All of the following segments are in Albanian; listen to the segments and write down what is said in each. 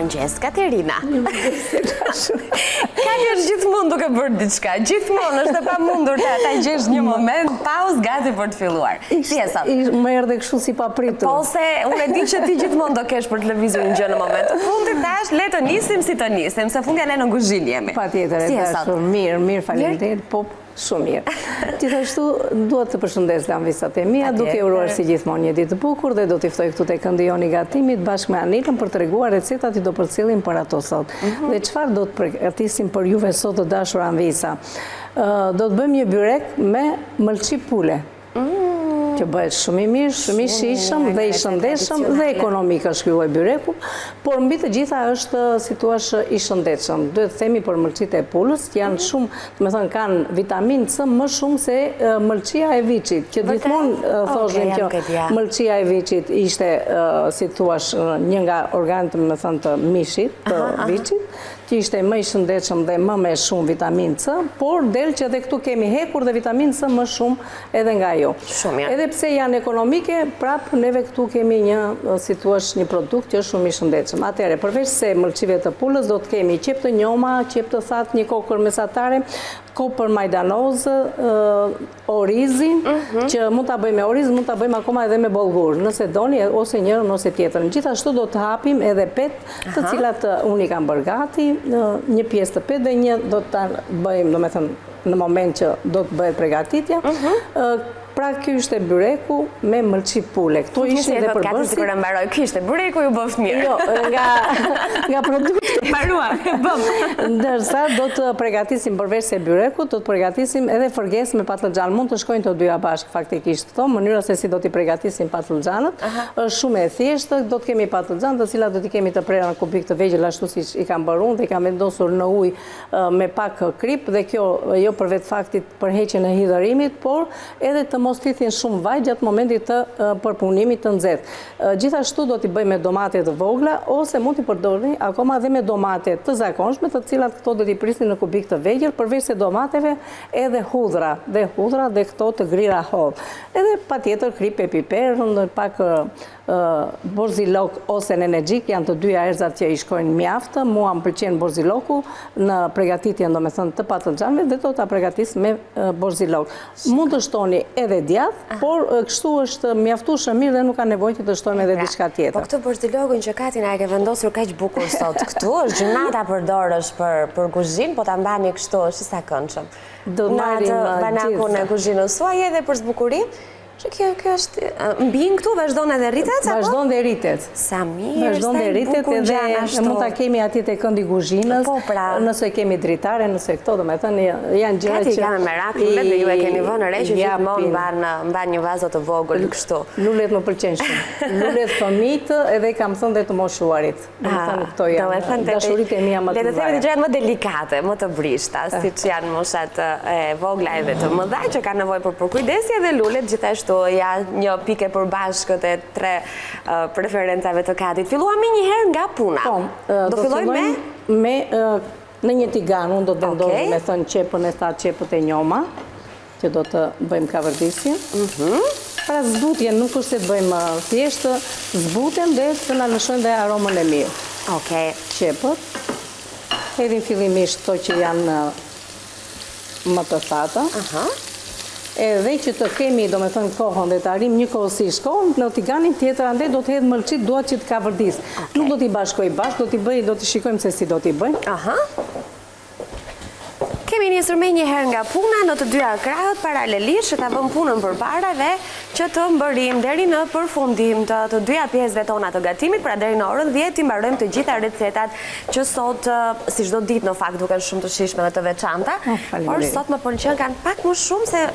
Mirëmëngjes, Katerina. Ka jesh gjithmonë duke bërë diçka. Gjithmonë është e pamundur ta gjesh një moment pauzë gati për të filluar. Si e sot? Më erdhe kështu si papritur. Po se unë e di që ti gjithmonë do kesh për televizorin gjë në moment të fundit, tash le të nisim si të nisim, se fundja ne në kuzhinë jemi. Patjetër, e dashur. Mirë, faleminderit. Po, shumë mirë. Gjithashtu duhet të përshëndes Lanvisat e mia, duke uruar si gjithmonë një ditë të bukur dhe do t'i ftoj këtu te këndi jon i gatimit bashkë me Anitën për treguar recetat i do përcjellim për ato sot. Dhe çfarë do të përgatisim për juve sot të dashur Anvisa? Do të bëjmë një byrek me mëlçi pule. Që bëhet shumë i mirë, shumë i shijshëm dhe i shëndetshëm dhe ekonomik është ky lloj byreku, por mbi të gjitha është, si thua, i shëndetshëm. Duhet të themi për mëlçitë e pulës, që janë shumë, do të thënë kanë vitaminë C më shumë se mëlçia e viçit, që gjithmonë thoshim që mëlçia e viçit ishte, si thua, një nga organet, më thënë, të mishit, të viçit, që ishte më i shëndetshëm dhe më me shumë vitaminë C, por del që edhe këtu kemi hekur dhe vitaminë C më shumë edhe nga ajo. Edhe pse janë ekonomike, prapë neve këtu kemi një, si thua, një produkt që është shumë i shëndetshëm. Atëherë, përveç se mëlçive të pulës, do të kemi qep të njoma, qep të thatë, një kokër mesatare, kopër majdanozë, orizin, që mund ta bëjmë me oriz, mund ta bëjmë akoma edhe me bollgur, nëse doni, ose njërën ose tjetrën. Gjithashtu do të hapim edhe pet, të cilat unë i kam bërë gati, një pjesë të pet dhe një do të bëjmë, do me thënë, në moment që do të bëhet përgatitja. Pra ky ishte byreku me mëlçi pule. Kto ishin edhe përbërësit. Sikur e mbaroj, ky ishte byreku ju bëft mirë. Jo, nga produktet. Mbarua, bëm. Ndërsa do të përgatisim përveç se byrekut, do të përgatisim edhe fërgesë me patlıxhan. Mund të shkojnë të dyja bashkë faktikisht këto, mënyra se si do t'i përgatisim patlıxhanët. Është shumë e thjeshtë, do të kemi patlıxhan, të cilat do t'i kemi të prera në kubik të vegjël ashtu siç i kam bërë unë dhe i kam vendosur në ujë me pak krip dhe kjo jo për vetë faktit për heqjen e hidhërimit, por edhe të mos thithin shumë vaj gjatë momentit të përpunimit të nxehtë. Gjithashtu do t'i bëjmë me domate të vogla ose mund t'i përdorni akoma dhe me domate të zakonshme, të cilat këto do t'i prisni në kubik të vegjël, përveç se domateve edhe hudhra dhe këto të grira holl. Edhe patjetër krip e piper, pak borzilok ose nenegjik, janë të dyja erëzat që i shkojnë mjaftë. Mua më pëlqen borziloku në përgatitjen, domethënë, të patlıxhanëve dhe do ta përgatis me borzilok. Mund të shtoni edhe djathë, por kështu është mjaftueshëm mirë dhe nuk ka nevojë që të shtojmë edhe diçka tjetër. Po këtë borzilokun që Katina e ke vendosur kaq bukur sot këtu, është gjunata përdorësh për kuzhinë, po ta mbani kështu, është i sakëndshëm. Do marrim banakun e kuzhinës suaj edhe për zbukurinë. Që kjo është, mbin këtu, vazhdon edhe rritet? Vazhdon dhe rritet. Sa mirë, vazhdon dhe rritet edhe mund ta kemi atje te këndi kuzhinës, nëse kemi dritare, nëse këto, do me thënë, janë gjëra që... Kati kanë merak, lulet dhe ju e keni vënë re që gjithmonë mban një vazo të vogël kështu. Lulet më pëlqen shumë. Lulet fëmijë edhe kam thënë dhe të moshuarit. Do me thënë, këto janë dashuritë e mia më të mëdha. Le të themi gjërat më delikate, më të brishta, siç janë moshat e vogla edhe të mëdha që kanë nevojë për përkujdesje dhe lulet gjithashtu ja një pike përbashkët e 3 preferencave të Katit. Filluam një herë nga puna. Do fillojmë me në një tigan, unë do të vendosë me thënë qepën e thatë, qepët e njoma, që do të bëjmë kavërdisje. Pra zbutjen nuk është se të bëjmë thjeshtë, zbutjen dhe të na lëshojnë dhe aromën e mirë. Qepët. Hedhim fillimisht to që janë më të thata. Edhe që të kemi, do me thënë, kohën dhe të arim një kohësisht kohën, në tiganin tjetër ande do të hedhë mëlçit, duat që të kavërdis. Nuk do t'i bashkoj bashkë, do t'i shikojmë se si do t'i bëjmë. Kemi njësër me një herë nga puna në të dyja krahët paralelisht që ta vëm punën përpara dhe që të mbërim deri në përfundim të dyja pjesëve tona të gatimit, pra deri në orën 10 ti mbarojmë të gjitha recetat që sot, si çdo ditë në fakt duken shumë të shijshme dhe të veçanta, por sot më pëlqen kanë pak më shumë se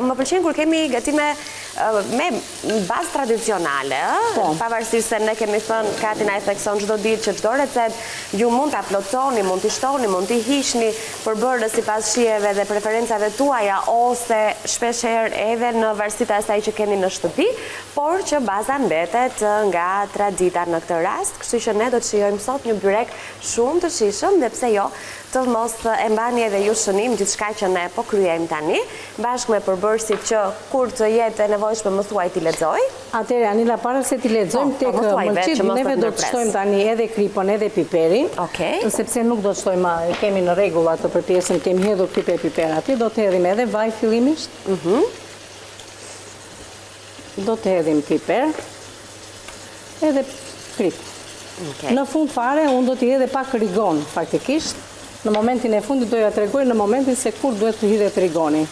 më pëlqen kur kemi gatime me bazë tradicionale, pavarësisht se ne kemi thënë Katina e thekson çdo ditë që çdo recetë ju mund ta plotësoni, mund t'i shtoni, mund t'i hiqni përbërë sipas shijeve dhe preferencave tuaja ose shpeshherë edhe në varësi të asaj që keni në shtëpi, por që baza mbetet nga tradita në këtë rast, kështu që ne do të shijojmë sot një byrek shumë të shijshëm dhe pse jo të mos e mbani edhe ju shënim gjithçka që ne po kryejmë tani, bashkë me përbërësit që kur të jetë e nevojshme më thuaj t'i lexoj. Atëherë, Anila, para se t'i lexojmë tek mëlçit, neve do të shtojmë tani edhe kripën edhe piperin, sepse nuk do të shtojmë, kemi në rregull atë për pjesën, kemi hedhur piper aty, do të hedhim edhe vaj fillimisht. Do të hedhim piper edhe krip. Në fund fare, unë do t'i hedhe pak rigon, faktikisht. Në momentin e fundit doja t'rregoj në momentin se kur duhet të hidhet rigoni.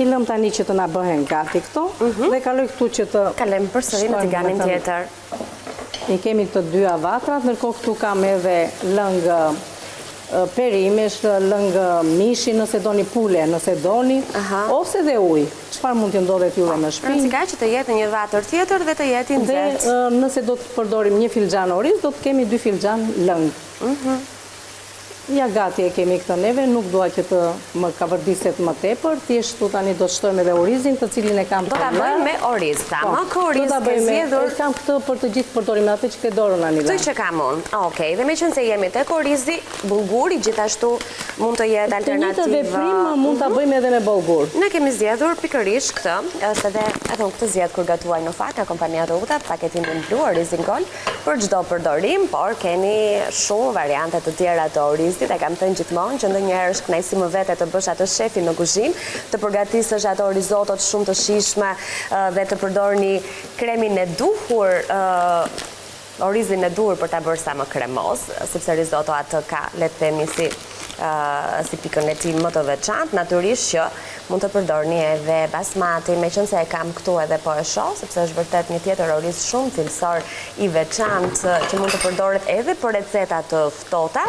I lëm tani që të na bëhen gati këto, dhe kaloj këtu që të... Kalem përsëri në tiganin tjetër. I kemi të dyja vatrat, ndërkohë këtu kam edhe lëngë perimesh, lëngë mishi, nëse doni pule, nëse doni, ose dhe ujë. Çfarë mund të ndodhet juve në shtëpi? Rëndësika që të jetë një vatër tjetër dhe të jetë i nxehtë. Dhe nëse do të përdorim 1 filxhan oriz, do të kemi 2 filxhan lëngë. Ja gati e kemi këtë neve, nuk dua që të më kavërdiset më tepër, thjesht tani do të shtojmë edhe orizin, të cilin e kam të Do ta bëjmë me oriz, tama, kë oriz ke zgjedhur? Kam këtë për të gjithë përdorim atë që ke dorën, Anila. Këtë që kam unë. Okej, dhe me qenë se jemi tek orizi, bulguri gjithashtu mund të jetë alternativë. Të njëjtë veprim mund ta bëjmë edhe me bulgur. Ne kemi zgjedhur pikërisht këtë, është edhe unë këtë zgjedh kur gatuaj në fakt, kompania Ruta, paketimin blu, orizin gold, për çdo përdorim, por keni shumë variante të tjera të oriz. E kam thënë gjithmonë që ndonjëherë është kënaqësi më vete të bësh atë shefin në kuzhinë, të përgatisësh ato rizotot shumë të shijshme dhe të përdorni kremin e duhur, orizin e duhur për ta bërë sa më kremos, sepse risotto atë ka, le të themi si pikën e tij më të veçantë, natyrisht që mund të përdorni edhe basmatin, meqense e kam këtu edhe po e shoh, sepse është vërtet një tjetër oriz shumë cilësor i veçantë që mund të përdoret edhe për receta të ftohta.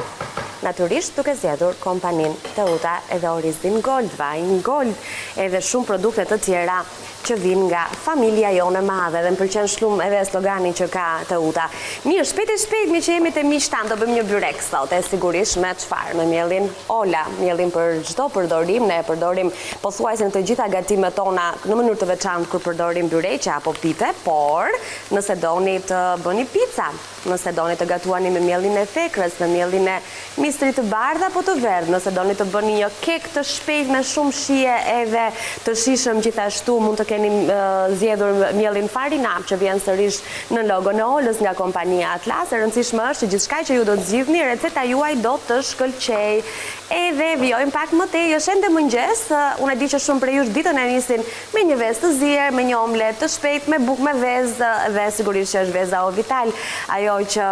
Natyrisht duke zgjedhur kompaninë Teuta edhe orizin gold, vajin gold, edhe shumë produkte të tjera që vinë nga familja jonë e madhe dhe më pëlqen shumë edhe slogani që ka Teuta. Mirë, shpejt mi që jemi të miq tan, do bëjmë një byrek sot, e sigurisht me çfarë? Me mielin Ola, mielin për çdo përdorim, ne e përdorim pothuajse në të gjitha gatimet tona në mënyrë të veçantë kur përdorim byreqe apo pite, por nëse doni të bëni pica, nëse doni të gatuani me mielin e thekrës, me mielin e mistrit të bardhë apo të verdhë, nëse doni të bëni një kek të shpejt me shumë shije edhe të shishëm gjithashtu, mund të keni zgjedhur mielin Farinap që vjen sërish në logon e Olës nga kompania Atlas. E rëndësishme është që gjithçka që ju do të zgjidhni, receta juaj do të shkëlqej. Edhe vijojmë pak më tej, është ende mëngjes, unë e di që shumë prej jush ditën e nisin me një vezë të zier, me një omlet të shpejt, me bukë me vezë, dhe sigurisht që është veza Ovital, ajo që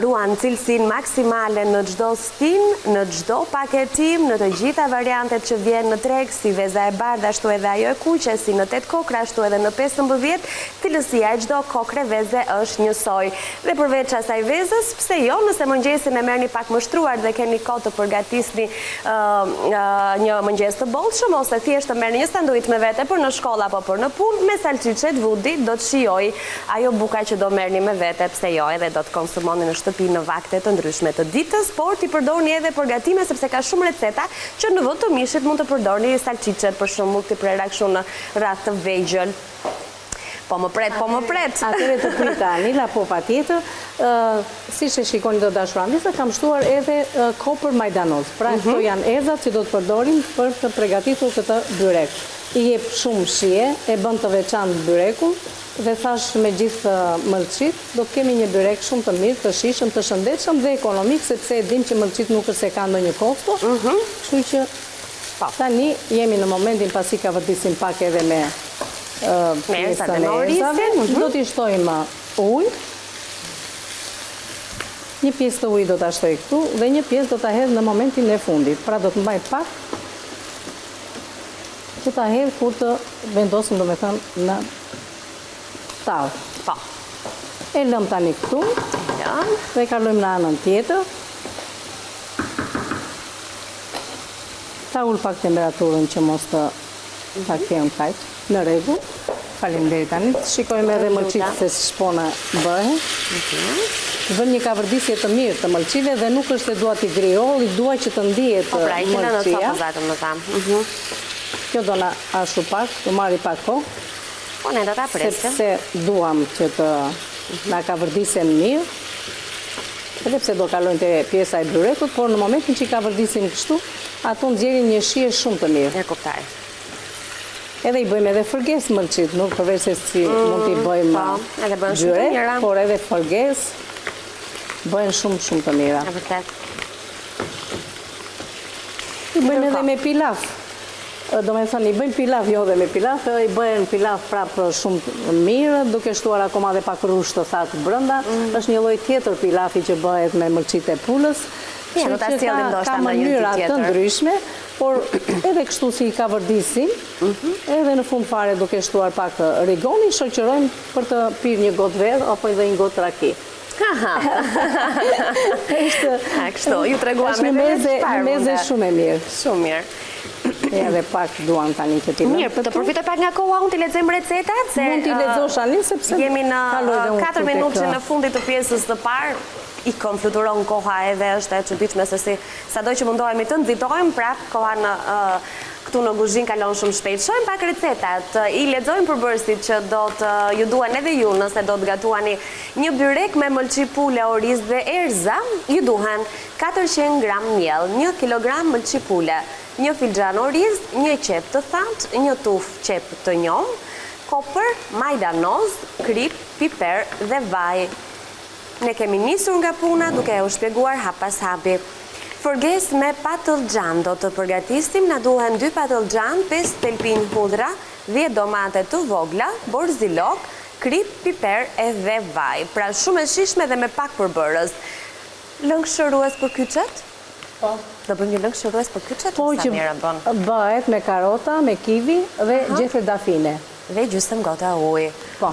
ruan cilësinë maksimale në çdo stin, në çdo paketim, në të gjitha variantet që vjen në treg, si veza e bardhë, ashtu edhe ajo e kuqe, si në 8 kokra, ashtu edhe në 15, cilësia e çdo kokre veze është njësoj. Dhe përveç asaj vezës, pse jo, nëse mëngjesin e merrni pak më shtruar dhe keni kohë të përgatisni një mëngjes të bollshëm, ose thjesht të merrni një sanduiç me vete për në shkollë apo për në punë, me salçiçet vudi, do të shijoj ajo buka që do merrni me vete, pse jo, edhe do të konsumoni në shtëpi në vakte të ndryshme të ditës, por ti përdorni edhe për gatime, sepse ka shumë receta që në vend të mishit mund të përdorni salçiçet, për shembull, ti prera kështu në radhë të vegjël. Po më pret. Atëre të prita, Anila, po patjetër, si që shikoni të dashurandisë, kam shtuar edhe kopër majdanoz. Pra, këto janë ezat që do të përdorim për të përgatitur këtë byrek. I jep shumë shije, e bën të veçantë byrekun, dhe thash me gjithë mëlçit, do të kemi një byrek shumë të mirë, të shishëm, të shëndetshëm dhe ekonomik, sepse e dim që mëlçit nuk është se ka ndonjë kosto. Kështu që tani jemi në momentin pasi ka vërdisim pak edhe me pjesën e ezave, do t'i shtojmë ujë. Një pjesë të ujë do t'a shtoj këtu dhe një pjesë do t'a hedh në momentin e fundit. Pra do të mbaj pak që t'a hedh kur të vendosim, do me thënë, në tavë. E lëm tani këtu dhe kalojmë në anën tjetër. Ta ull pak temperaturën që mos të ta kemë kajtë. Në rregull, faleminderit tani. Shikojmë edhe mëlçit se shpona bëhen. Vëm një kavërdisje të mirë të mëlçive dhe nuk është se dua t'i griolli, dua që të ndihet mëlçia. Kjo do na ashtu pak, do marri pak kohë. Po ne do ta presim. Sepse duam që të na kavërdisen mirë. edhe pse do kalojnë te pjesa e byrekut, por në momentin që i ka vërdisim kështu, ato nxjerrin një shije shumë të mirë. E kuptoj. Edhe i bëjmë edhe fërges mëlçit, nuk përveç se si mund t'i bëjmë edhe bëhen shumë të mira. por edhe fërges bëhen shumë të mira. E vërtet. I bëjmë edhe me pilaf. Do me thënë, i bëjmë pilaf, jo dhe me pilaf, i bëjmë pilaf prapë shumë mirë, duke shtuar akoma dhe pak rushë të thatë brënda. Është një lloj tjetër pilafi që bëhet me mëlçit e pulës, do ta sjellim ndoshta ka në një mënyra tjetër. të ndryshme, por edhe kështu si i ka vërdisim, edhe në fund fare duke shtuar pak rigoni, shoqërojmë për të pirë një gotë verë apo edhe një gotë raki. Kështu, ju treguam është një meze shumë e mirë. Shumë mirë. Edhe pak duan tani që ti Mirë, të përfitoj pak nga koha, unë t'i lexojmë recetat, se mund t'i lexosh Ani sepse jemi në kaloj dhe unë 4 minutë në fundit të pjesës të parë. I konfluturon koha edhe është e çuditshme se si sado që mundohemi të nxitojmë, prap koha në këtu në kuzhinë kalon shumë shpejt. Shohim pak recetat. I lexojmë përbërësit që do të ju duan edhe ju nëse do të gatuani një byrek me mëlçi pule, oriz dhe erza. Ju duhen 400 gram miell, 1 kg mëlçi pule, 1 filxhan oriz, 1 qep të thatë, 1 tuf qep të njom, kopër, majdanoz, krip, piper dhe vaj. Ne kemi nisur nga puna duke u shpjeguar hap pas hapi. Fërges me patëllxhan do të përgatisim, na duhen 2 patëllxhan, 5 thelpin hudhra, 10 domate të vogla, borzilok, krip, piper edhe vaj. Pra shumë e shishme dhe me pak përbërës. Lëng shërues për kyçet? Po. Do bëjmë një lëng shërues për kyçet? Po që bëhet me karota, me kivi dhe gjethe dafine. Dhe gjysmë gota ujë. Po.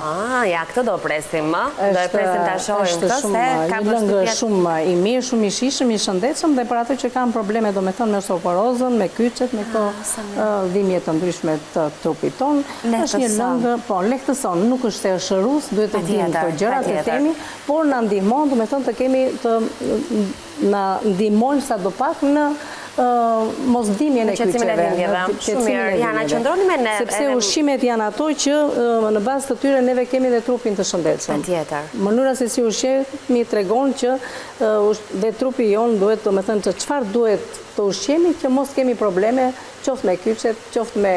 Ja, këtë do presim, më? Do e presim ta shohim këtë, se ka një lëngë shumë i mirë, shumë i shishëm, i shëndetshëm dhe për ato që kanë probleme, do me thënë, me osteoporozën, me kyçet, me këto dhimbje të ndryshme të trupit ton. Është një lëngë, po, lehtëson, nuk është se është shërus, duhet të dimë të gjërat të themi, por na ndihmon, do me thënë, të kemi të na ndihmojnë sadopak në mosdimjen e kyçeve. Shumë mirë, Jana, qëndroni me ne. Sepse ushqimet janë ato që në bazë të tyre neve kemi dhe trupin të shëndetshëm. Patjetër. Mënyra se si ushqemi tregon që dhe trupi jon duhet, do me thënë, që çfarë duhet të ushqemi që mos kemi probleme, qoftë me kyçet, qoftë me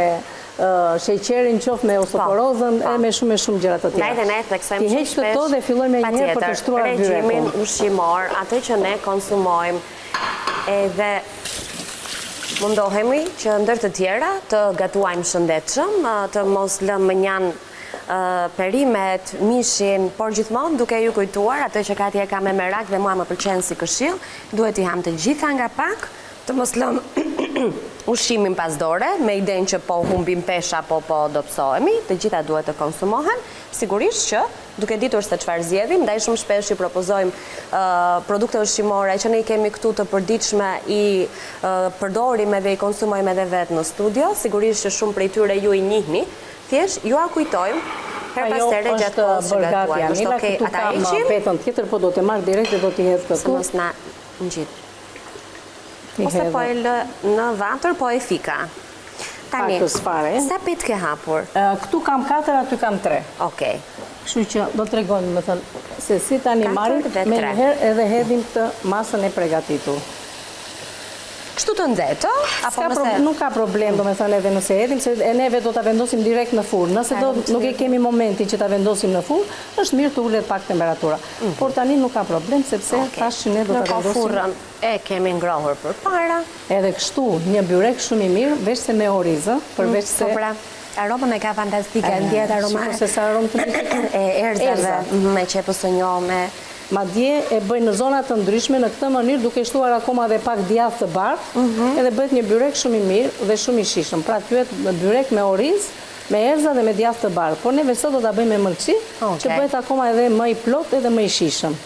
sheqerin, qoftë me osteoporozën, e me shumë gjëra të tjera. Ndajte ne theksojmë shumë shpesh. Ti heq këto dhe fillojmë me një për të shtruar byrekun. Regjimin ushqimor, atë që ne konsumojmë, edhe mundohemi që ndër të tjera të gatuajmë shëndetshëm, të mos lëmë mënjan perimet, mishin, por gjithmonë duke ju kujtuar atë që Katja ka me merak dhe mua më pëlqen si këshill, duhet i ham të gjitha nga pak, të mos lëmë ushqimin pas dore, me idenë që po humbim pesha, po dobësohemi, të gjitha duhet të konsumohen, sigurisht që duke ditur se çfarë zgjedhim, ndaj shumë shpesh i propozojmë produkte ushqimore që ne i kemi këtu të përditshme, i përdorim edhe i konsumojmë edhe vetë në studio, sigurisht që shumë prej tyre ju i njihni, thjesht ju a kujtojmë her pas here gjatë kohës që gatuajmë. Është okay, ata heqim? Këtu kam petën tjetër, po do të marr direkt dhe do t'i hedh këtu. Se mos na ngjit. Ose po e lë në vatër, po e fika. Tani, sa pit ke hapur? Këtu kam 4, aty kam 3. Okej. Kështu që do të regojnë, me thënë, se si tani marim, me njëherë edhe hedhim të masën e pregatitur. Kështu të nxehtë, apo nëse... Nuk ka problem, do me thënë, edhe nëse hedhim, se e neve do të vendosim direkt në furrë. Nëse nuk e kemi momentin që të vendosim në furrë, është mirë të ullet pak temperatura. Por tani nuk ka problem, sepse tash që ne do të vendosim... Furrën e kemi ngrohur për para. Edhe kështu, një byrek shumë i mirë, veç se me orizë, përveç se... Aromën e ka fantastike, ndjet aroma e erzave, me qepës së njome. Madje e bëjnë në zonat të ndryshme në këtë mënyrë duke shtuar akoma dhe pak djathë të bardhë, edhe bëhet një byrek shumë i mirë dhe shumë i shishëm. Pra kyet byrek me oriz, me erza dhe me djathë të bardhë. Por neve sot do ta bëjmë me mëlçi, që bëhet akoma edhe më i plot edhe më i shishëm.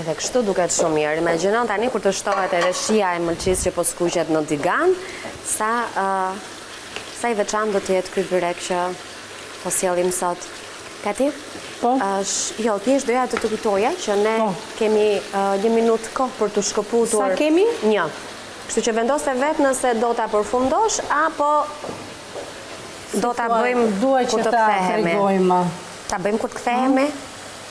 Edhe kështu duket shumë mirë. Imagjinon tani kur të shtohet edhe shija e mëlçisë që po skuqet në tigan, sa i veçantë do të jetë ky byrek që po sjellim sot. Kati? Po? Jo, thjesht doja të kujtoja që ne kemi 1 minutë kohë për të shkëputur. Sa kemi? 1. Kështu që vendose vetë nëse do ta përfundosh, apo do ta bëjmë kur të kthehemi. Ta bëjmë kur të kthehemi?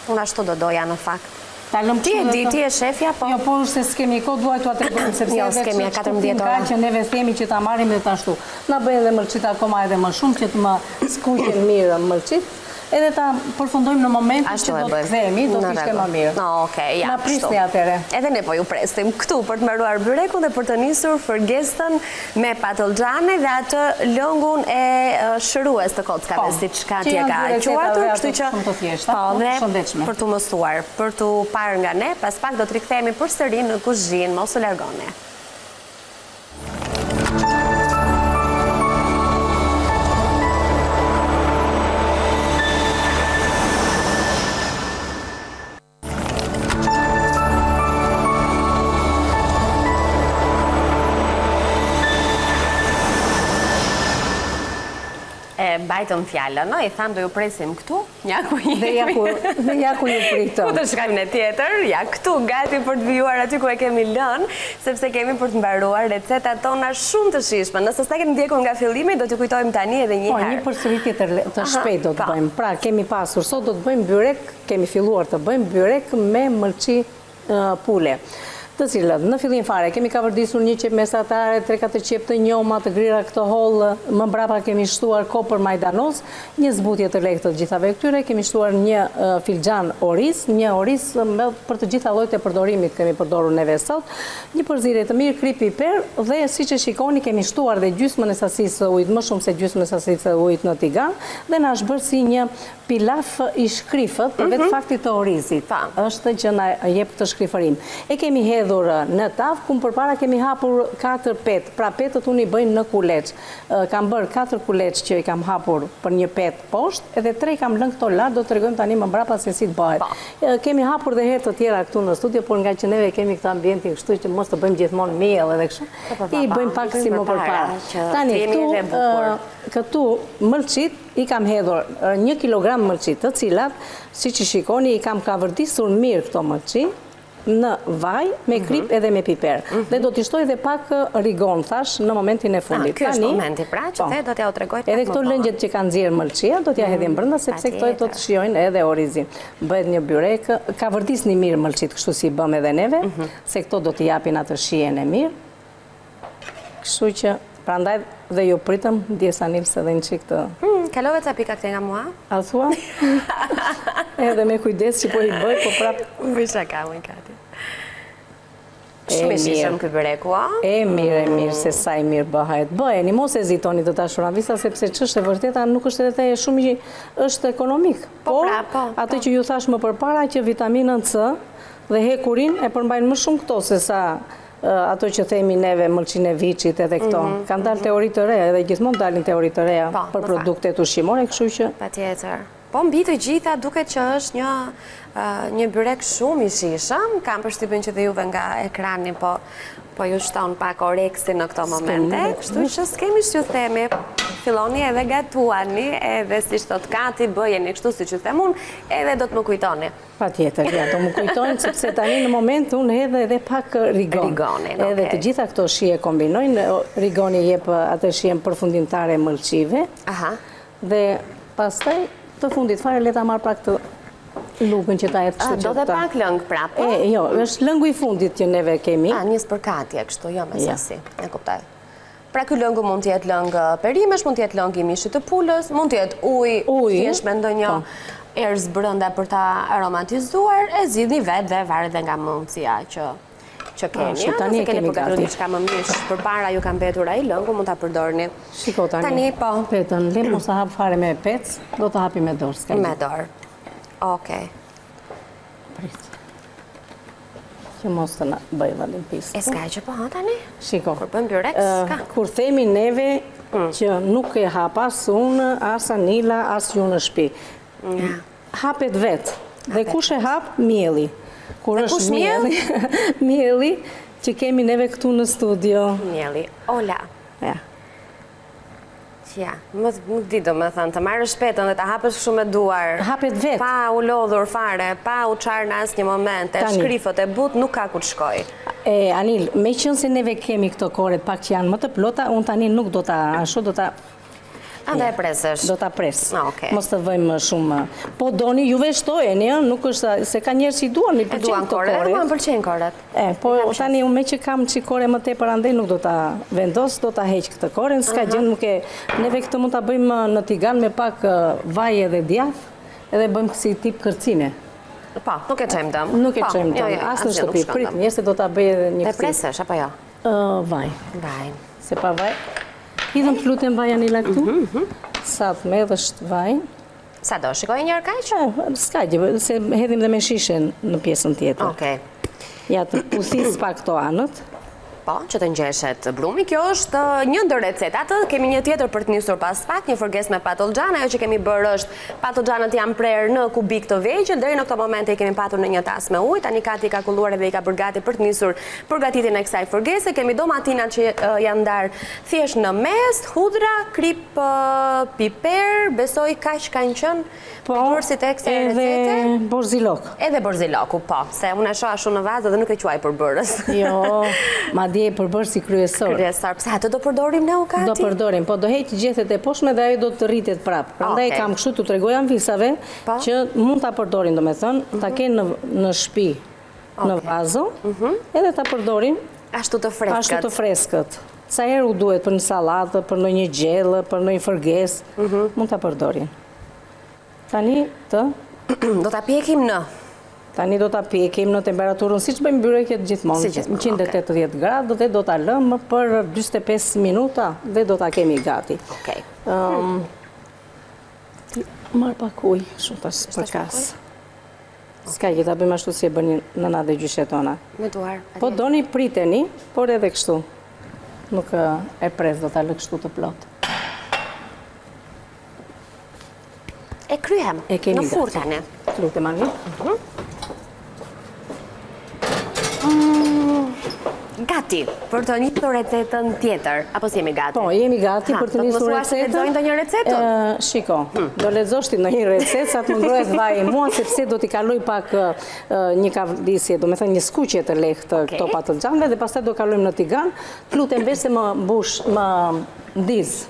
Unë ashtu do doja në fakt. Ta lëm Ti e di, ti e shefja, po... Jo, po është se s'kemi kohë, duaj t'u atë bëjmë, sepse Jo, s'kemi 14 ora. Që neve themi që ta marrim dhe ta ashtu. Na bëjnë dhe mëlçit akoma edhe më shumë, që të më skuqen mirë mëlçit, edhe ta përfundojmë në momentin që do të kthehemi, do të ishte më mirë. No, okej, ja. Na prisni atëre. Edhe ne po ju presim këtu për të mbaruar byrekun dhe për të nisur fërgestën me patolgjane dhe atë lëngun e shërues të kockave, siç ka tje ka quajtur, kështu që dhe për të mësuar, për të parë nga ne, pas pak do të rikthehemi përsëri në kuzhinë, mos u largoni. Bajtëm fjallën, no? I thamë do ju presim këtu, ja ku jemi. Dhe ja ku ju pritëm. Ku të shkajmë në tjetër, ja këtu, gati për të vijuar aty ku e kemi lënë, sepse kemi për të mbaruar recetat tona shumë të shishme. Nëse s'ta kemi ndjekur nga fillimi, do t'ju kujtojmë tani edhe një herë. Po, një përsëritje të shpejt do të bëjmë. Pra, kemi pasur, sot do të bëjmë byrek, kemi filluar të bëjmë byrek me mëlçi pule. Të cilët, në fillim fare, kemi kavërdisur një qep mesatare, 3-4 qep të njoma, të grira këto hollë, më mbrapa kemi shtuar kopër majdanoz, një zbutje të lekë të gjithave këtyre, kemi shtuar një filxhan oriz, një oriz për të gjitha llojet e përdorimit kemi përdorur neve sot, një përzierje të mirë, krip piper dhe siç e shikoni kemi shtuar dhe gjysmën e sasisë së ujit, më shumë se gjysmën e sasisë së ujit në tigan, dhe na është bërë si një pilaf i shkrifët për vetë faktit të orizit. Është që na jep të shkrifërim. E kemi hedhur në tavë, ku përpara kemi hapur 4 petë. Pra petët unë i bëjnë në kuleç. Kam bërë 4 kuleç që i kam hapur për një petë poshtë, edhe 3 kam lënë këto lart, do të tregojmë tani më mbrapa se si të bëhet. Kemi hapur dhe herë të tjera këtu në studio, por nga që neve kemi këtë ambientin kështu që mos të bëjmë gjithmonë miell edhe kështu. I bëjmë pak si më përpara. Tani këtu mëlçit i kam hedhur 1 kilogram mëlçit, të cilat, siç i shikoni, i kam kavërdisur mirë këto mëlçi në vaj, me krip edhe me piper. Dhe do t'i shtoj dhe pak rigon, thash, në momentin e fundit. Ky është momenti, pra, që dhe do t'ja u tregoj pak më vonë. Edhe këto lëngjet që kanë nxjerrë mëlçia, do t'ja hedhim brenda, sepse këto do të shijojnë edhe orizin. Bëhet një byrek, kavërdisni mirë mëlçit, kështu si bëm edhe neve, se këto do t'i japin atë shijen e mirë. Kështu që prandaj dhe ju pritëm, djesa Nilse dhe një qik të... Kalove ca pika këte nga mua? A thua? Edhe me kujdes që po i bëj, po prapë... Bisha ka, më i kati. Shumë i shishëm këtë bëreku, a? E mirë, se sa i mirë bëhajt. Bëheni, mos e zitoni të tashura visa, sepse qështë e vërteta nuk është edhe te shumë që është ekonomik. Por, atë që ju thash më përpara, që vitaminën C dhe hekurin e përmbajnë më shumë këto, se sa... ato që themi neve mëlçin e viçit edhe këto. Kanë dalë teori të reja, edhe gjithmonë dalin teori të reja për produktet ushqimore, kështu që... Patjetër. Po mbi të gjitha duket që është një byrek shumë i shishëm, kam përshtypjen që dhe juve nga ekrani, po ju shton pak oreksi në këto momente, kështu që s'kemi që ju themi, filloni edhe gatuani, edhe si shtot kati, bëjeni kështu si që themun, edhe do të më kujtoni. Patjetër, ja, do më kujtojnë, sepse tani në moment unë edhe pak rigon. Edhe të gjitha këto shije kombinojnë, rigoni jep atë shijen përfundimtare mëlçive, dhe pastaj të fundit fare leta marr pak të lugën që ta jetë kështu që ta... Do dhe pak lëng prapë? Jo, është lëngu i fundit që neve kemi. Njës përkatje, kështu, jo me sasi, e kuptaj. Pra ky lëngu mund t'jetë lëng perimesh, mund t'jetë lëng i mishit të pulës, mund t'jetë ujë, thjesht me ndonjë erës brënda për ta aromatizuar, e zgjidhni vetë dhe varet dhe nga mundësia që keni. Nëse keni përgatitur diçka më mish, përpara ju ka mbetur ai lëngu, mund ta përdorni. Shiko tani, petën, le mos ta hap fare me pec, do ta hapi me dorë, s'ka gjë. Me dorë. Okej. Prit. Që mos të na bëj vallin pisë. E s'ka që po tani? Shiko. Kur bëm byrek, s'ka. Kur themi neve që nuk e hap as unë, as Anila, as ju në shtëpi. Hapet vetë. Dhe kush e hap? Mielli. Kur është mielli? Mielli që kemi neve këtu në studio. Mielli. Ola. Ja. Ja, nuk di do me thënë, të marrë shpetën dhe të hapës shumë me duar. Hapet vetë. Pa u lodhur fare, pa u qarë në asë një moment, e shkrifët e but nuk ka ku të shkoj. Anil, me qënë se neve kemi këto kore pak që janë më të plota, unë tani nuk do ta, ashtu do ta Ande e presësh. Do ta pres. Okej. Mos të vëjmë shumë. Po doni juve shtojeni, nuk është se ka njerëz që i duan, i E pëlqejnë duan këto korret, korre. më pëlqejnë korret. Po tani unë me që kam çikore më tepër andej nuk do ta vendos, do ta heq këtë korren, s'ka gjë, nuk e neve këtë mund ta bëjmë në tigan me pak vaj edhe djath, edhe bëjmë si tip kërcine. Po, nuk e çojmë dëm. Nuk e çojmë dëm, as në shtëpi. Prit, njerëzit do ta bëj edhe një E presësh apo jo? vaj. Vaj. Se pa vaj. Hidhëm të lutem vaj Anila këtu. Sa të medhësht vaj. Sa do, shikoj një herë kaq? S'ka gjë, se hedhim dhe me shishe në pjesën tjetër. Okej. Ja të puthis pak këto anët. Po, që të ngjeshet brumi. Kjo është një ndër recetat. Kemi një tjetër për të nisur pas pak, një forgesë me patollxhan. Ajo që kemi bërë është patollxhanët janë prerë në kubik të vegjël. Deri në këtë moment i kemi patur në një tas me ujë. Tani Kati ka kulluar dhe i ka bërë gati për të nisur përgatitjen e kësaj forgese. Kemi domatinat që janë ndarë thjesht në mes, hudra, krip, piper, besoj kaq kanë qenë përbërësit e kësaj recete. Edhe borzilok. Edhe borziloku, po, se unë e shoha shumë në vazë dhe nuk e quaj përbërës. Jo, ma dje përbërësi kryesor. Kryesor, pse atë do përdorim ne u Kati? Do përdorim, po do heq gjethet e poshme dhe ajo do të rritet prapë. Prandaj kam kështu të tregoj anvisave që mund ta përdorin, domethënë, ta kenë në shtëpi, në vazo, edhe ta përdorin ashtu të freskët. Ashtu të freskët. Sa herë u duhet për një sallatë, për ndonjë gjellë, për ndonjë forgesë, mund ta përdorin. Tani do ta pjekim në Tani do ta pjekim në temperaturën siç bëjmë byreket gjithmonë, 180 gradë dhe do ta lëmë për 45 minuta dhe do ta kemi gati. Okej. Marr pak ujë, shumë tash për kas. S'ka gjë, ta bëjmë ashtu si e bënin nëna dhe gjyshet tona. Me duar. Po doni priteni, por edhe kështu. Nuk e pres, do ta lë kështu të plot. E kryhem në furrë tani. Lutem Ani. Gati për të nisur recetën tjetër, apo si jemi gati? Po, jemi gati për të nisur recetën. Do të lexoj ndonjë recetë? Shiko, do lexosh ti ndonjë recetë sa të më ndrohet vaji mua, sepse do t'i kaloj pak një kavlisje, do me thënë një skuqje të lehtë këto patollxhanëve dhe pastaj do kalojmë në tigan. Të lutem veç se më ndiz.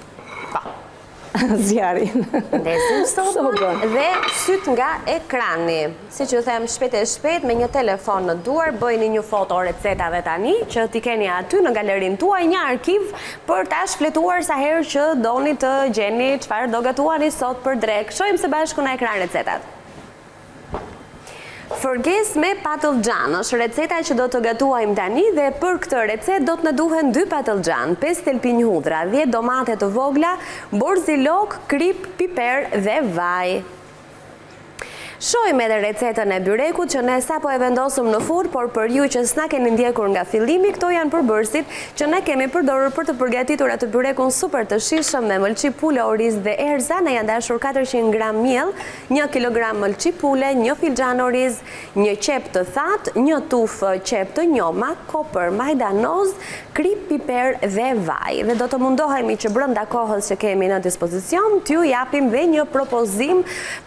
Zjarin. Ndezim sopën dhe syt nga ekrani. Si që them shpejt e shpejt, me një telefon në duar, bëjni një foto recetave tani, që t'i keni aty në galerin tuaj, një arkiv për ta shfletuar sa herë që doni të gjeni çfarë do gatuani sot për drek. Shohim së bashku në ekran recetat. Forgesë me patollxhan është receta që do të gatuajmë tani dhe për këtë recetë do të na duhen 2 patollxhan, 5 thelpinj hudra, 10 domate të vogla, borzilok, krip, piper dhe vaj. Shohim edhe recetën e byrekut që ne sapo e vendosëm në furrë, por për ju që s'na keni ndjekur nga fillimi, këto janë përbërësit që ne kemi përdorur për të përgatitur atë byrekun super të shishëm me mëlçi pule, oriz dhe erza. Ne janë dashur 400 gram miell, 1 kg mëlçi pule, 1 filxhan oriz, 1 qep të thatë, 1 tufë qep të njoma, kopër, majdanoz, krip, piper dhe vaj. Dhe do të mundohemi që brenda kohës që kemi në dispozicion, t'ju japim dhe një propozim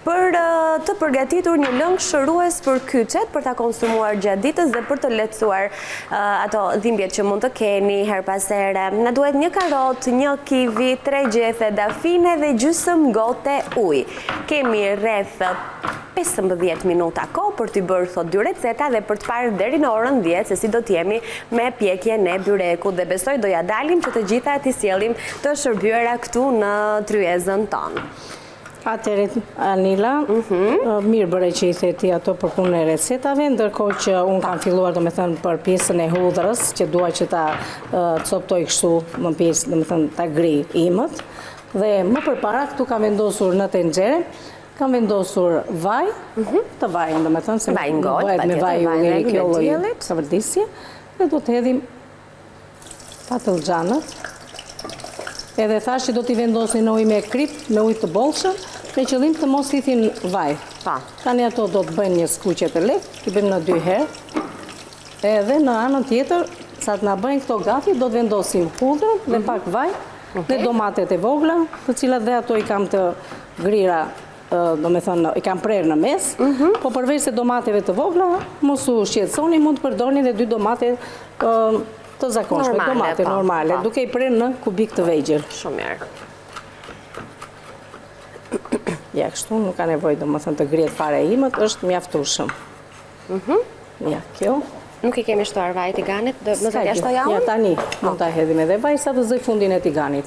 për të përgatitur një lëng shërues për kyçet, për ta konsumuar gjatë ditës dhe për të lehtësuar ato dhimbjet që mund të keni her pas here. Na duhet 1 karot, 1 kivi, 3 gjethe dafine dhe gjysmë gote ujë. Kemi rreth 15 minuta kohë për t'i bërë këto 2 receta dhe për të parë deri në orën 10 se si do t'jemi me pjekjen e byrekut dhe besoj do ja dalim që të gjitha t'i sjellim të shërbyera këtu në tryezën tonë. Atëherë, Anila, mirë bëre që i theti ato për punën e recetave, ndërkohë që unë kam filluar, do me thënë, për pjesën e hudrës, që dua që ta coptoj kështu në pjesë, do me thënë, ta gri imët, dhe më përpara këtu kam vendosur në tenxhere, kam vendosur vaj, të vajin, do me thënë, se bëhet me vaj u ngeri kjolloj të vërdisje, dhe do të hedhim patollxhanët, edhe thash që do t'i vendosin në ujë me krip, me ujë të bollshëm, me qëllim të mos hithin vaj. Tani ato do të bëjnë një skuqje të lehtë, i bëjmë në 2 herë. Edhe në anën tjetër, sa të na bëjnë këto gati, do të vendosim hudrën dhe pak vaj, dhe domatet e vogla, të cilat dhe ato i kam të grira, do me thënë, i kam prerë në mes, po përveç se domateve të vogla, mos u shqetësoni, mund të përdorni dhe 2 domate të zakonshme, domate normale, duke i prerë në kubik të vegjël. Shumë mirë. Ja, kështu, nuk ka nevojë domethënë të grihet fare imët, është mjaftueshëm. Ja, kjo. Nuk i kemi shtuar vaj tiganit, do të ja shtoj Ja, unë? tani, mund ta hedhim edhe vaj sa të zëj fundin e tiganit.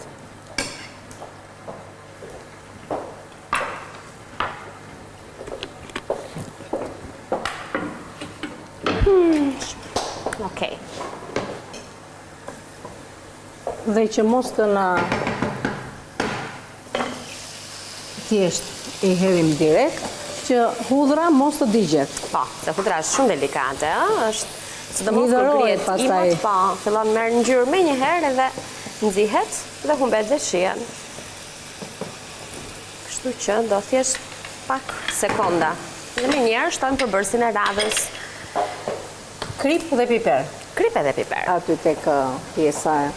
Okej. Dhe që mos të na thjesht i hedhim direkt, që hudhra mos të digjet. Po, se hudra është shumë delikate, është sidomos kur Nidhërohet grihet pastaj. imët, po, fillon merr ngjyrë me një herë edhe nxihet dhe humbet dhe shihen. Kështu që do thjesht pak sekonda. Dhe më njerë shtojmë përbërësin e radhës. Krip dhe piper. Krip edhe piper. Aty tek pjesa e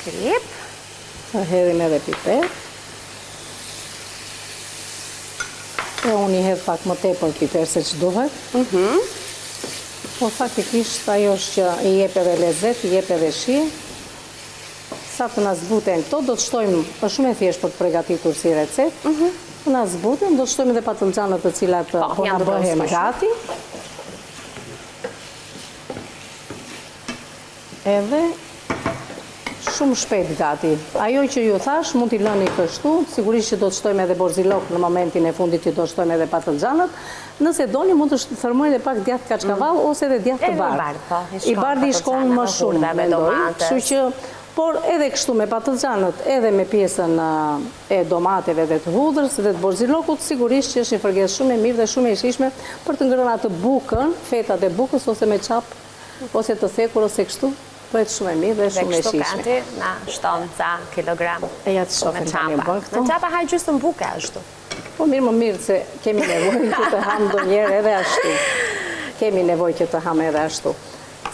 Krip. të hedhim edhe piper. E unë i hedh pak më tepër piper se që duhet. Po faktikisht ajo është që i jep edhe lezet, i jep edhe shije. Sa të na zbuten këto, do të shtojmë, është shumë e thjesht për të përgatitur si recet. Të na zbuten, do të shtojmë edhe patlıcanët të cilat po na bëhen gati. Edhe shumë shpejt gati. Ajo që ju thash, mund t'i lëni kështu, sigurisht që do të shtojmë edhe borzilok në momentin e fundit që do të shtojmë edhe patlıcanët. Nëse doni, mund të thërmoj edhe pak djathë kaçkavall ose edhe djathë të bardhë. I bardhi shkon më shumë, mendoj, kështu që por edhe kështu me patlıcanët, edhe me pjesën e domateve dhe të hudrës dhe të borzilokut, sigurisht që është një fërgesë shumë e mirë dhe shumë e shijshme për të ngrënë atë bukën, fetat e bukës ose me çap, ose të thekur ose kështu. Bëhet shumë e mirë dhe shumë e shijshme. Dhe kështu kati na shton ca kilogram. E ja të shofim tani bën këtu. Me çapa ha gjysmë buke ashtu. Po mirë më mirë se kemi nevojë që të ham ndonjëherë edhe ashtu. Kemi nevojë që të ham edhe ashtu.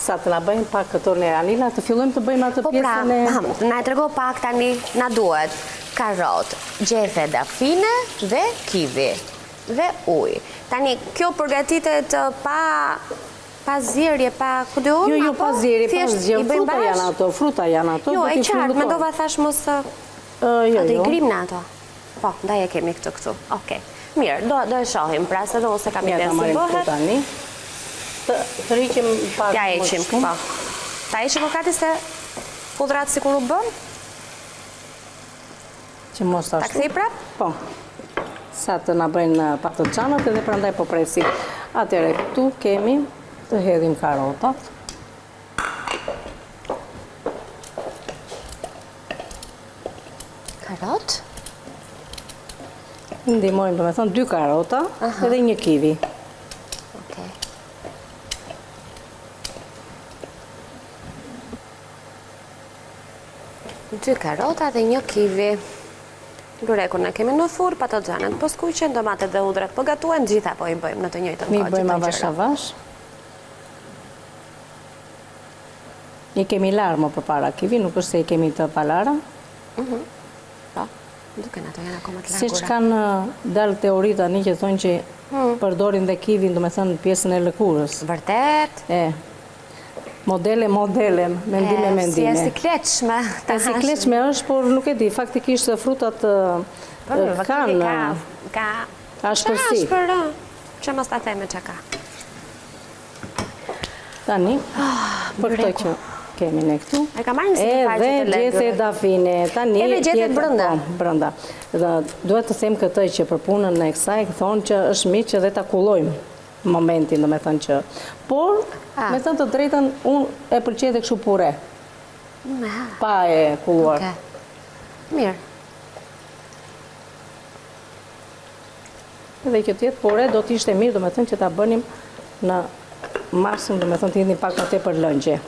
Sa të na bëjmë pak këto në anila, të fillojmë të bëjmë atë pjesën e... Po pra, na e trego pak tani, na duhet karot, gjethe dafine dhe kivi dhe ujë. Tani, kjo përgatitet pa zjerje, pa kudo? Jo, pa zjerje, pa zjerje, fruta janë ato. Jo, e qartë, me dova thash mos ato i grim në ato. Po, ndaj e kemi këtu. Okej. Mirë, do e shohim, pra se do ose kam i den si bëhet. Të rriqim pak ja eqim, po. Ta eqim kati se hudrat si kur u bën? Që mos të ashtu. Ta kthej prap? Po. Sa të na bëjnë patlıcanët edhe prandaj po presim. Atëre këtu kemi të hedhim karotat. Karot? Ndihmojmë, do me thonë, 2 karota edhe 1 kivi. 2 karota dhe 1 kivi. Lurekun e kemi në thurr, patlıcanët po skuqen, domatet dhe hudrat po gatuan, gjitha po i bëjmë në të njëjtën kohë. Mi bëjmë avash avash. I kemi larë më përpara kivi, nuk është se i kemi të palara. Po, duken ato janë akoma të largura. Si që kanë dalë teori tani që thonë që përdorin dhe kivin, do me thënë pjesën e lëkurës. Vërtet? Modele, mendime. Si e si kleqshme. E si kleqshme është, por nuk e di, faktikisht frutat kanë ashpërsi. Që mos ta theme që ka. Tani, për këto që kemi ne këtu. E ka marrë në si të faqe të legë. Edhe gjethe dafine. Edhe gjethe brënda. Brënda. Duhet të them këtë që për punën e kësaj, thonë që është mirë që dhe ta kullojmë momentin, do me thënë që. Por, me thënë të drejtën, unë e pëlqej dhe kështu pure. Pa e kulluar. Mirë. Edhe që tjetë pure, do t'ishte mirë, do me thënë që ta bënim në maksim, do me thënë t'indin pak më tepër lëngje.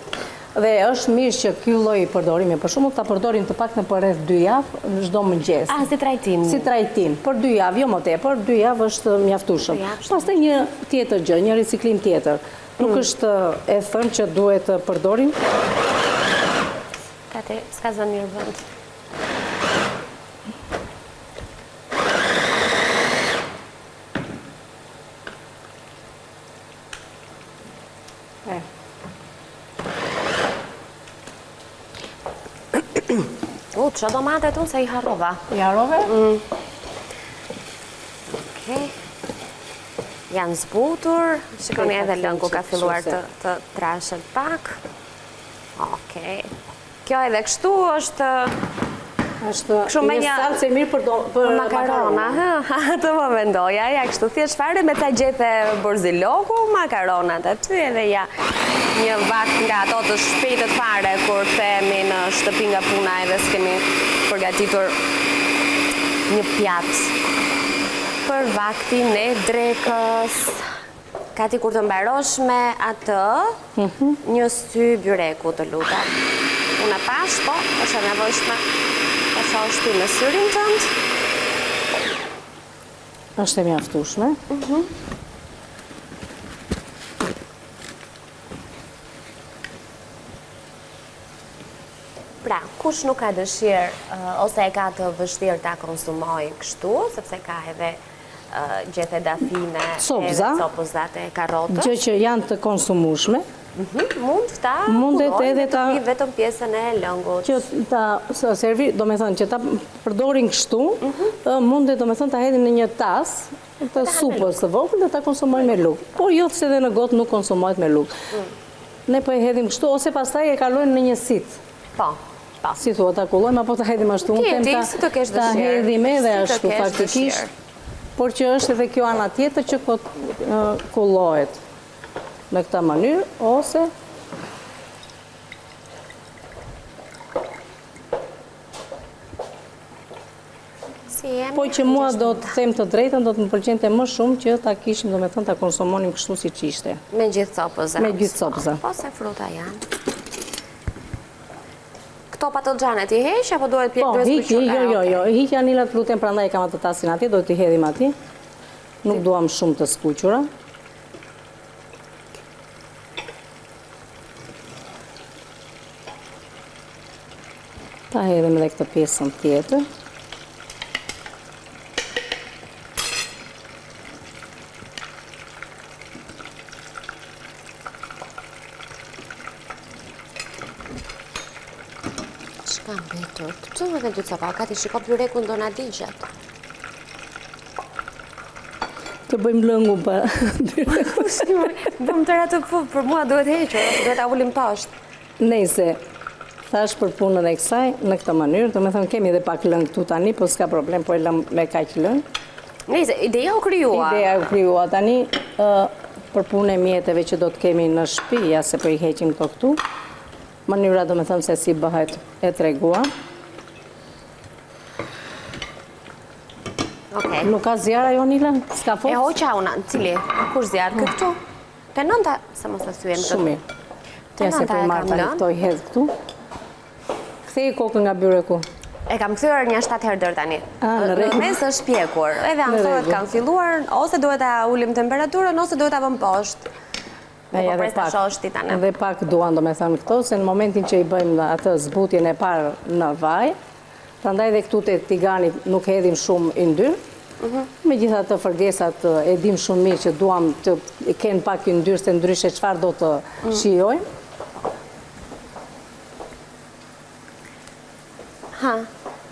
Dhe është mirë që ky lloj përdorimi, për shembull, ta përdorim të paktën për rreth 2 javë në çdo mëngjes. Si trajtim. Si trajtim. Për 2 javë, jo më tepër, 2 javë është mjaftueshëm. Pastaj një tjetër gjë, një riciklim tjetër. Nuk është e thënë që duhet të përdorim. Kati, s'ka zënë mirë vend. që domatet unë se i harrova. I harrove? Okej. Janë zbutur. Shikoni edhe lëngu ka filluar të trashet pak. Okej. Kjo edhe kështu është një salcë e mirë për makarona. Të më mendoja, ja kështu thjesht fare me ta gjethe borziloku, makaronat aty edhe ja një vakt nga ato të shpejtët fare kur themi në shtëpi nga puna edhe s'kemi përgatitur një pjatë për vaktin e drekës. Kati kur të mbarosh me atë, një sy byreku të lutem. Unë e pash, po, është nevojshme të shoshti në syrin tënd. Është e mjaftueshme. Pra, kush nuk ka dëshirë ose e ka të vështirë ta konsumoj kështu, sepse ka edhe gjethe dafine, edhe copëzat e karotës. Gjë që janë të konsumueshme. Mund ta kulojnë të pi vetëm pjesën e lëngut. Që ta servi, do me thënë, që ta përdorin kështu, mundet, do me thënë, ta hedhin në një tas të supës të vogël dhe ta konsumojnë me luk. Por jo se dhe në gotë nuk konsumohet me luk. Ne po e hedhim kështu, ose pastaj e kalojnë në një sit. Po. Si thua, ta kullojmë, apo ta hedhim ashtu. Ta hedhim edhe ashtu, faktikisht. Por që është edhe kjo ana tjetër që kullohet në këta mënyrë, ose po që mua do të them të drejtën, do të më pëlqente më shumë që ta kishim, do me thënë, ta konsumonim kështu si që ishte. Me gjithë copëza. Me gjithë copëza. Po se fruta janë. Këto patogjanet i heq, apo duhet duhet skuqur? Jo, hiqja anilat lutem, prandaj kam atë tasin atje, do t'i hedhim atje. Nuk duam shumë të skuqura. Ta hedhim edhe këtë pjesën tjetër. Shka mbetur, të qëmë edhe dy copa, ka ti shiko byrekun do na digjet. Të bëjmë lëngu për Bëmë tëra të për mua duhet hequr, duhet ta ullim poshtë. Nejse, thash për punën e kësaj, në këtë mënyrë, do me thënë kemi edhe pak lëng këtu tani, po s'ka problem, po e lëm me kaq lëng. Nejse, ideja u kryua. Ideja u kryua tani, për punë e mjeteve që do të kemi në shtëpi, ja se po i heqim këto këtu, mënyra do me thënë se si bëhet e tregua. Nuk ka zjarë ajo Nila? S'ka fos? E hoqa una, cili? Kur zjarë këtu? Të nënta, se mos të thyem këtë. Shumë. Ja se po i marrë tani këto i hedhë këtu. Kthej kokën nga byreku. E kam kthyer një 7 herë deri tani. Në mes është pjekur. Edhe anësohet kanë filluar, ose duhet ta ulim temperaturën, ose duhet ta vëm poshtë. Edhe pak duan, do me thënë këto, se në momentin që i bëjmë atë zbutjen e parë në vaj, prandaj dhe këtu të tiganit nuk hedhim shumë i ndyrë, me gjitha të fërgesat e dim shumë mirë që duam të kenë pak i ndyrë, se ndryshe çfarë do të shijojmë. Ha,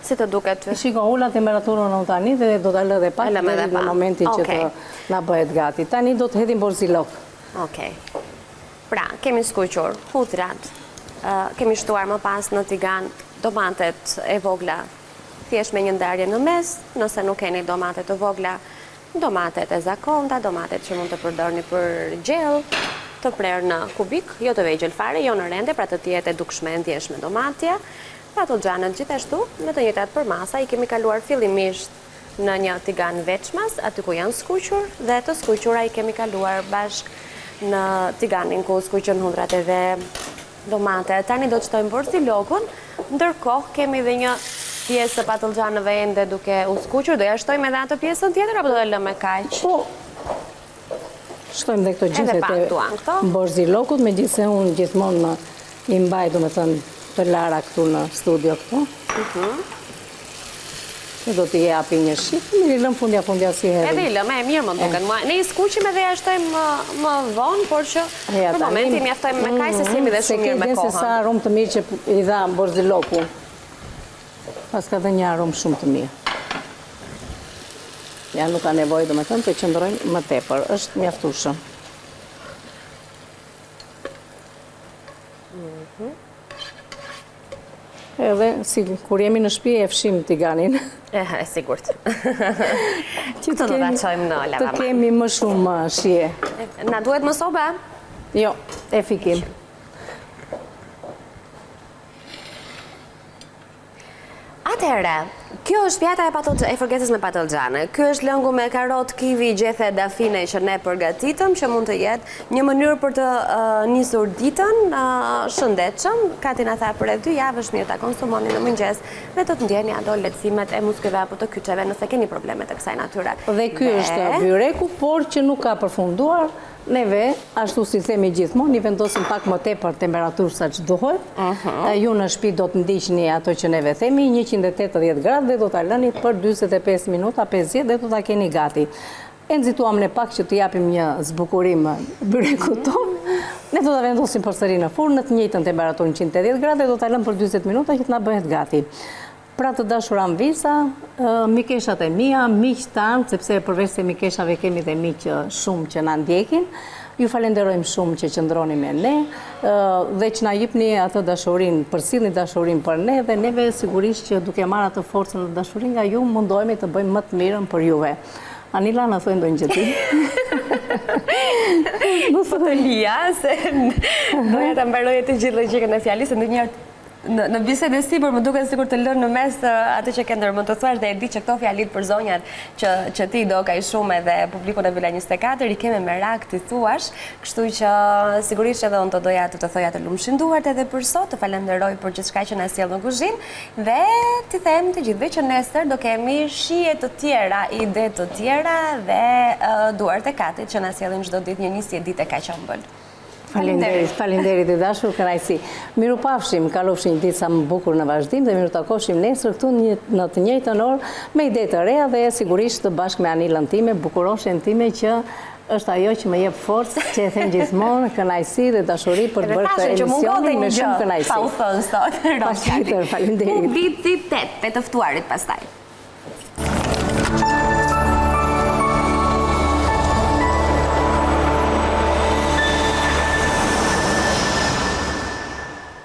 si të duket? Shiko, ula temperaturën në tani dhe do të lë dhe pak deri në momentin që të na bëhet gati. Tani do të hedhim borzilok. Okej. Pra, kemi skuqur hudrat, kemi shtuar më pas në tigan domatet e vogla, thjesht me një ndarje në mes, nëse nuk keni domate të vogla, domatet e zakonta, domatet që mund të përdorni për gjell, të prerë në kubik, jo të vegjël fare, jo në rende, pra të tjetë e dukshme e ndjeshme domatja. Patogjanët gjithashtu, me të njëjtat për masa, i kemi kaluar fillimisht në një tigan veçmas, aty ku janë skuqur, dhe të skuqura i kemi kaluar bashk në tiganin ku skuqën hudrat edhe domate. Tani do të shtojmë borzilokun, ndërkohë kemi dhe një pjesë të patogjanëve ende duke u skuqur, do ja shtojmë edhe atë pjesën tjetër, apo do e lëmë kaq? Po, shtojmë dhe këto gjithet e borzilokut, me gjithse unë gjithmonë i mbaj, do me thënë, të lara këtu në studio këtu. Ne do t'i japi një shik, mirë i lëm fundja si hedhim. Edhe i lëm, e mirë më duken. Ne i skuqim edhe ja shtojmë më vonë, por që për momentin mjaftojmë me kaj se s'jemi dhe shumë mirë me kohën. Se ke se sa aromë të mirë që i dha borziloku. Pas ka dhe një aromë shumë të mirë. Ja nuk ka nevojë domethënë të qëndrojnë më tepër, është mjaftueshëm. Edhe si kur jemi në shtëpi e fshim tiganin. E sigurt. Që Këtë do ta çojmë në të lavamanë. kemi më shumë shije. Na duhet më soba? Jo, e fikim. Atëherë, kjo është pjata e forgesës me patlıgjane. Ky është lëngu me karot, kivi, gjethe, dafine që ne përgatitëm, që mund të jetë një mënyrë për të nisur ditën shëndetshëm. Kati na tha për 2 javë është mirë ta konsumoni në mëngjes dhe të ndjeni ato lehtësimet e muskujve apo të kyçeve nëse keni probleme të kësaj natyre. Dhe ky është byreku, por që nuk ka përfunduar. Neve, ashtu si themi gjithmonë, i vendosim pak më tepër temperaturë sa që duhet. Ju në shtëpi do të ndiqni ato që neve themi, 180 gradë dhe do ta lëni për 45 minuta, 50 dhe do ta keni gati. E nxituam ne pak që të japim një zbukurim byrekut tonë. Ne do ta vendosim përsëri në furrë në të njëjtën temperaturë 180 gradë dhe do ta lëmë për 40 minuta që të na bëhet gati. Pra të dashuram visa, mikeshat e mia, miq tanë, sepse përveç se mikeshave kemi dhe miq shumë që na ndjekin. Ju falenderojmë shumë që qëndroni me ne dhe që na jepni atë dashurinë, përsillni dashurinë për ne dhe neve sigurisht që duke marrë atë forcën dhe dashurinë nga ju mundohemi të bëjmë më të mirën për juve. Anila, na thuaj ndonjë gjë ti? Po të lija, se doja ta mbaroje të gjithë logjikën e fjalës, se ndonjëherë në bisedë sipër më duket sikur të lënë në mes atë që ke ndërmend të thuash dhe e di që këto fjalit për zonjat që ti do kaq shumë edhe publikun e Villa 24 i keme merak ti thuash, kështu që sigurisht edhe unë të doja të thoja të lumshin duart edhe për sot, të falenderoj për gjithçka që na sjell në kuzhinë dhe ti them të gjithëve që nesër do kemi shije të tjera, ide të tjera dhe duart e katit që na sjellin çdo ditë një nisje ditë kaq ëmbël. Faleminderit e dashur, kënaqësi. Mirupafshim, kalofshi një ditë sa më bukur në vazhdim dhe miru takoshim nesër këtu në të njëjtën orë me ide të reja dhe sigurisht bashkë me Anilën time, bukuroshen time që është ajo që më jep forcë, që e them gjithmonë, kënaqësi dhe dashuri për të bërë këtë emisionin me shumë kënaqësi. Pa u thënë sot. Faleminderit. Viti 8 të ftuarit pastaj.